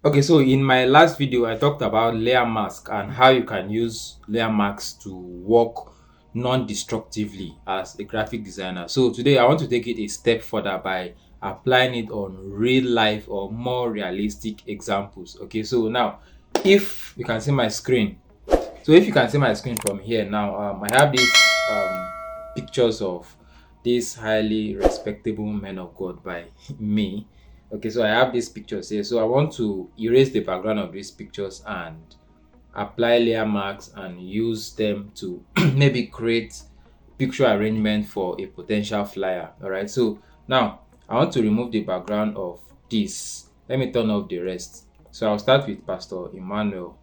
Okay, so in my last video, I talked about layer mask and how you can use layer masks to work non-destructively as a graphic designer. So today I want to take it a step further by applying it on real life or more realistic examples. Okay, so now if you can see my screen, so if you can see my screen from here now, I have these pictures of these highly respectable men of God by me. Okay, so I have these pictures here. So I want to erase the background of these pictures and apply layer marks and use them to maybe create picture arrangement for a potential flyer. All right, so now I want to remove the background of this. Let me turn off the rest. So I'll start with Pastor Emmanuel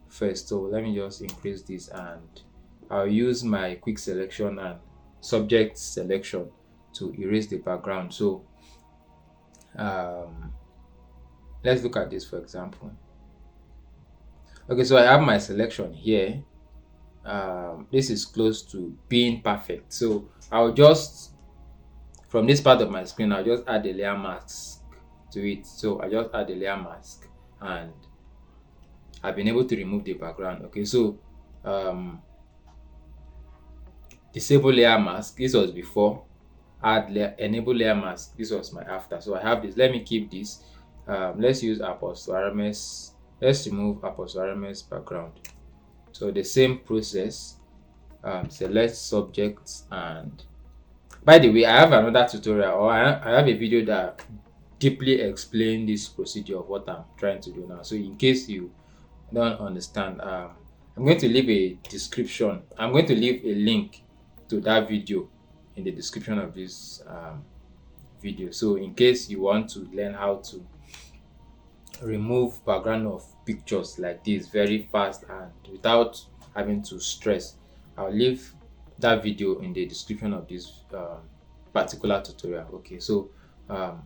first. So let me just increase this and I'll use my quick selection and subject selection to erase the background. So um, let's look at this for example. Okay, so I have my selection here. This is close to being perfect. So I'll just, from this part of my screen, I'll just add a layer mask to it. So I just add a layer mask and I've been able to remove the background. Okay, so disable layer mask, this was before. Add layer, enable layer mask, this was my after. So I have this. Let me keep this. Let's use Apostle RMS. Let's remove Apostle RMS background. So the same process. Select subjects, and by the way, I have another tutorial, or I have a video that deeply explain this procedure of what I'm trying to do now. So in case you don't understand, I'm going to leave a description. I'm going to leave a link to that video in the description of this video. So in case you want to learn how to remove background of pictures like this very fast and without having to stress, I'll leave that video in the description of this particular tutorial. Okay, so I'm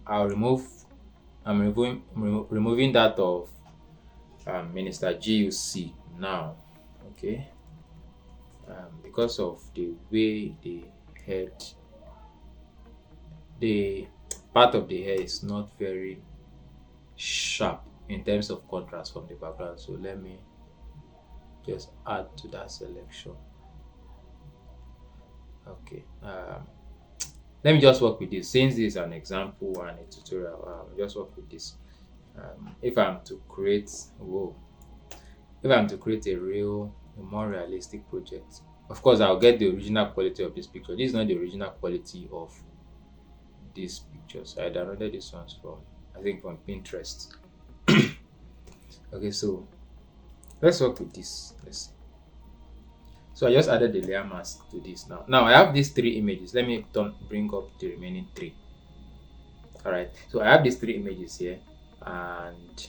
removing that of Minister GUC now. Okay, because of the way the part of the hair is not very sharp in terms of contrast from the background. So let me just add to that selection. Okay, let me just work with this since this is an example and a tutorial. Just work with this. If I'm to create a more realistic project, of course I'll get the original quality of this picture. This is not the original quality of these pictures. I downloaded this ones from, I think, from Pinterest. Okay, so let's work with this. Let's see. So I just added the layer mask to this now. Now I have these three images. Let me bring up the remaining three. All right, so I have these three images here, and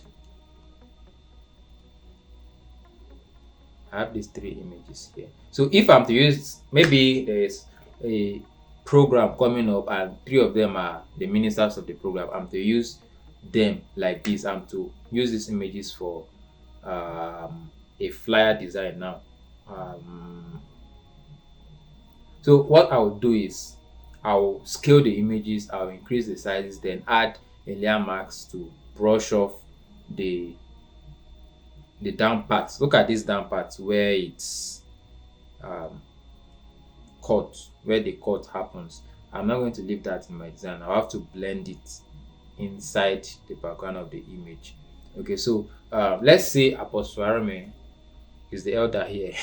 I have these three images here. So if I'm to use, maybe there's a program coming up and three of them are the ministers of the program, I'm to use them like this. I'm to use these images for a flyer design now. So what I'll do is I'll scale the images, I'll increase the sizes, then add a layer mask to brush off the down parts. Look at this down parts where it's cut, where the cut happens. I'm not going to leave that in my design. I'll have to blend it inside the background of the image. Okay, so let's say Apostle Arame is the elder here.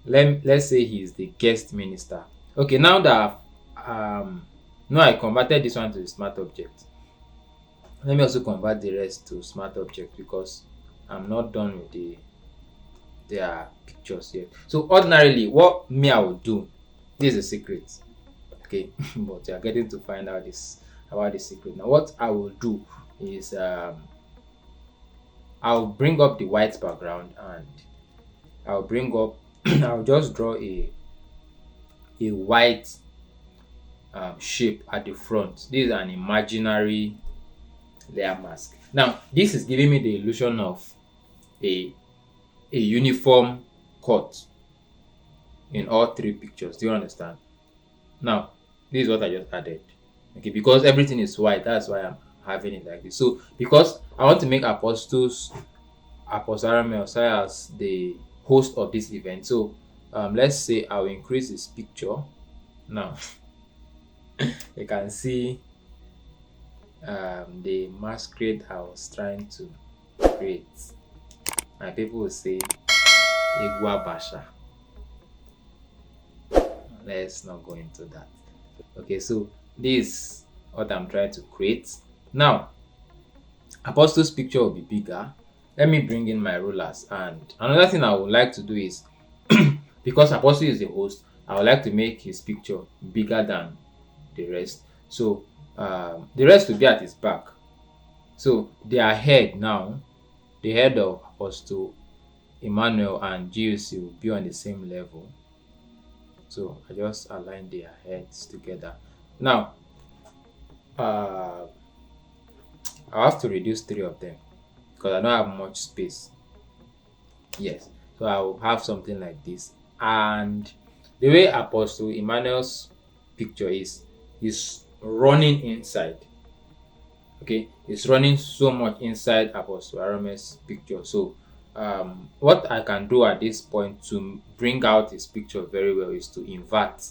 Let's say he is the guest minister. Okay, now that no, I converted this one to a smart object. Let me also convert the rest to smart object because I'm not done with their pictures yet. So ordinarily, what I would do, this is a secret. Okay, but you are getting to find out this about the secret. Now, what I will do is I'll bring up the white background and I'll bring up I'll just draw a white shape at the front. This is an imaginary layer mask. Now this is giving me the illusion of a uniform cut in all three pictures. Do you understand? Now this is what I just added. Okay, because everything is white, that's why I'm having it like this. So because I want to make Apostle Aramel as the host of this event, so let's say I'll increase his picture. Now you can see the masquerade I was trying to create. My people will say Igwa Basha. Let's not go into that. Okay, so this is what I'm trying to create. Now Apostle's picture will be bigger. Let me bring in my rulers, and another thing I would like to do is because Apostle is the host, I would like to make his picture bigger than the rest. So the rest will be at his back. So their head now, the head of Apostle Emmanuel and GUC will be on the same level. So I just align their heads together. Now I have to reduce 3 of them because I don't have much space. Yes, so I will have something like this. And the way Apostle Emmanuel's picture is running inside. Okay, it's running so much inside Apostle Aramel's picture. So what I can do at this point to bring out his picture very well is to invert.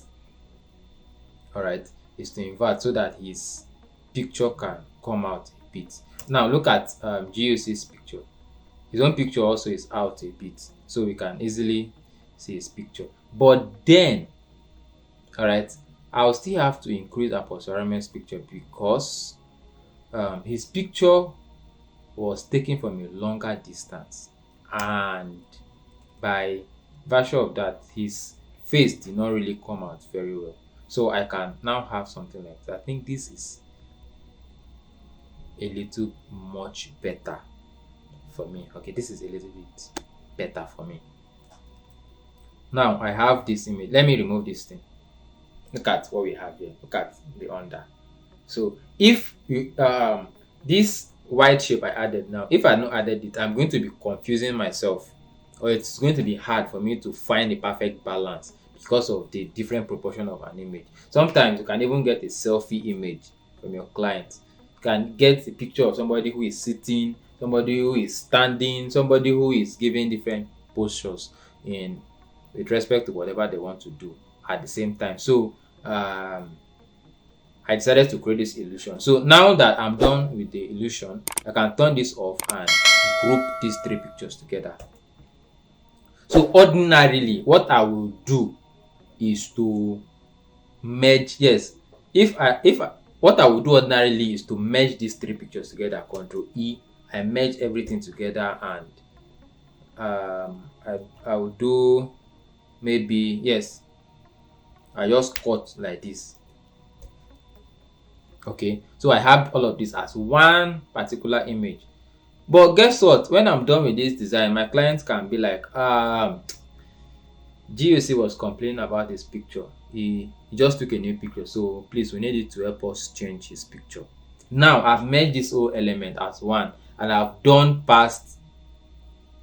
All right, is to invert so that his picture can come out a bit. Now look at GUC's picture. His own picture also is out a bit, so we can easily see his picture. But then, all right, I'll still have to increase Apostle Aramel's picture because his picture was taken from a longer distance, and by virtue of that, his face did not really come out very well. So I can now have something like that. I think this is a little much better for me. Okay, this is a little bit better for me. Now I have this image. Let me remove this thing. Look at what we have here. Look at the under. So if you this white shape I added now, if I not added it, I'm going to be confusing myself, or it's going to be hard for me to find the perfect balance because of the different proportion of an image. Sometimes you can even get a selfie image from your client. You can get a picture of somebody who is sitting, somebody who is standing, somebody who is giving different postures in with respect to whatever they want to do at the same time. So I decided to create this illusion. So now that I'm done with the illusion, I can turn this off and group these 3 pictures together. So ordinarily, what I will do is to merge. Yes, what I will do ordinarily is to merge these 3 pictures together. Control E, I merge everything together, and I will do maybe, yes, I just cut like this. Okay, so I have all of this as one particular image. But guess what? When I'm done with this design, my clients can be like, GUC was complaining about his picture. He just took a new picture, so please, we need it to help us change his picture. Now I've made this whole element as one, and I've done past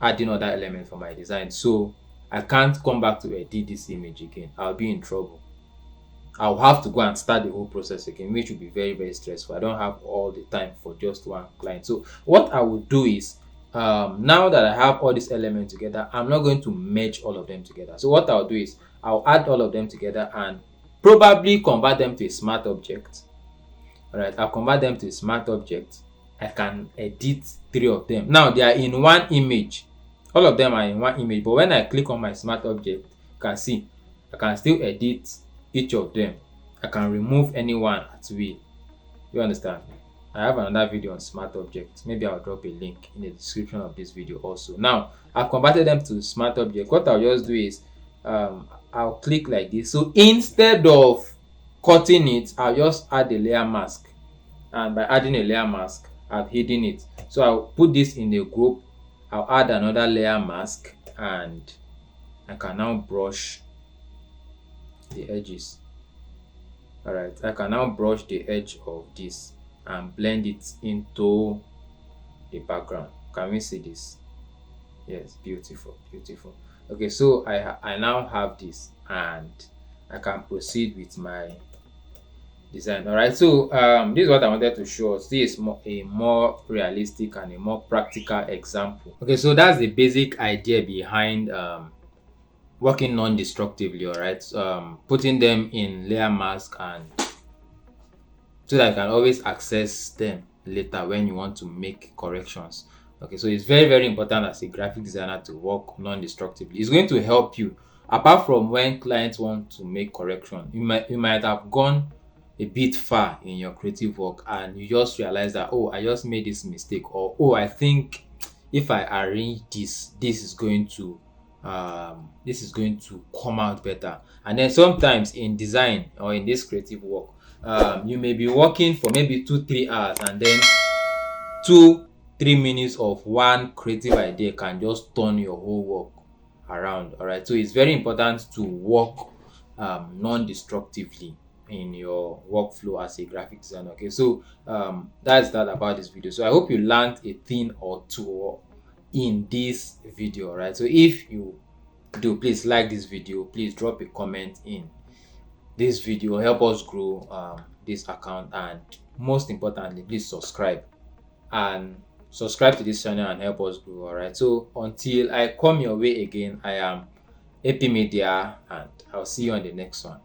adding other elements for my design, so I can't come back to edit this image again. I'll be in trouble. I'll have to go and start the whole process again, which will be very, very stressful. I don't have all the time for just one client. So what I will do is, now that I have all these elements together, I'm not going to merge all of them together. So what I'll do is I'll add all of them together and probably convert them to a smart object. All right, I'll convert them to a smart object. I can edit 3 of them. Now they are in one image. All of them are in one image, but when I click on my smart object, you can see I can still edit each of them. I can remove anyone at will. You understand? I have another video on smart objects. Maybe I'll drop a link in the description of this video also. Now I've converted them to smart object. What I'll just do is I'll click like this. So instead of cutting it, I'll just add a layer mask, and by adding a layer mask, I've hidden it. So I'll put this in the group. I'll add another layer mask, and I can now brush the edges. All right, I can now brush the edge of this and blend it into the background. Can we see this? Yes, beautiful, beautiful. Okay, so I now have this, and I can proceed with my design. All right, so this is what I wanted to show us. This is a more realistic and a more practical example. Okay, so that's the basic idea behind working non-destructively. All right, putting them in layer mask, and so that you can always access them later when you want to make corrections. Okay, so it's very, very important as a graphic designer to work non-destructively. It's going to help you. Apart from when clients want to make correction, you might have gone a bit far in your creative work and you just realize that, oh, I just made this mistake, or oh, I think if I arrange this is going to come out better. And then sometimes in design or in this creative work, you may be working for maybe 2-3 hours, and then 2-3 minutes of one creative idea can just turn your whole work around. All right, so it's very important to work non-destructively in your workflow as a graphic designer. Okay, so that's that about this video. So I hope you learned a thing or two in this video. All right, so if you do, please like this video, please drop a comment in this video, help us grow this account, and most importantly, please subscribe to this channel and help us grow. All right, so until I come your way again, I am Apmedia, and I'll see you on the next one.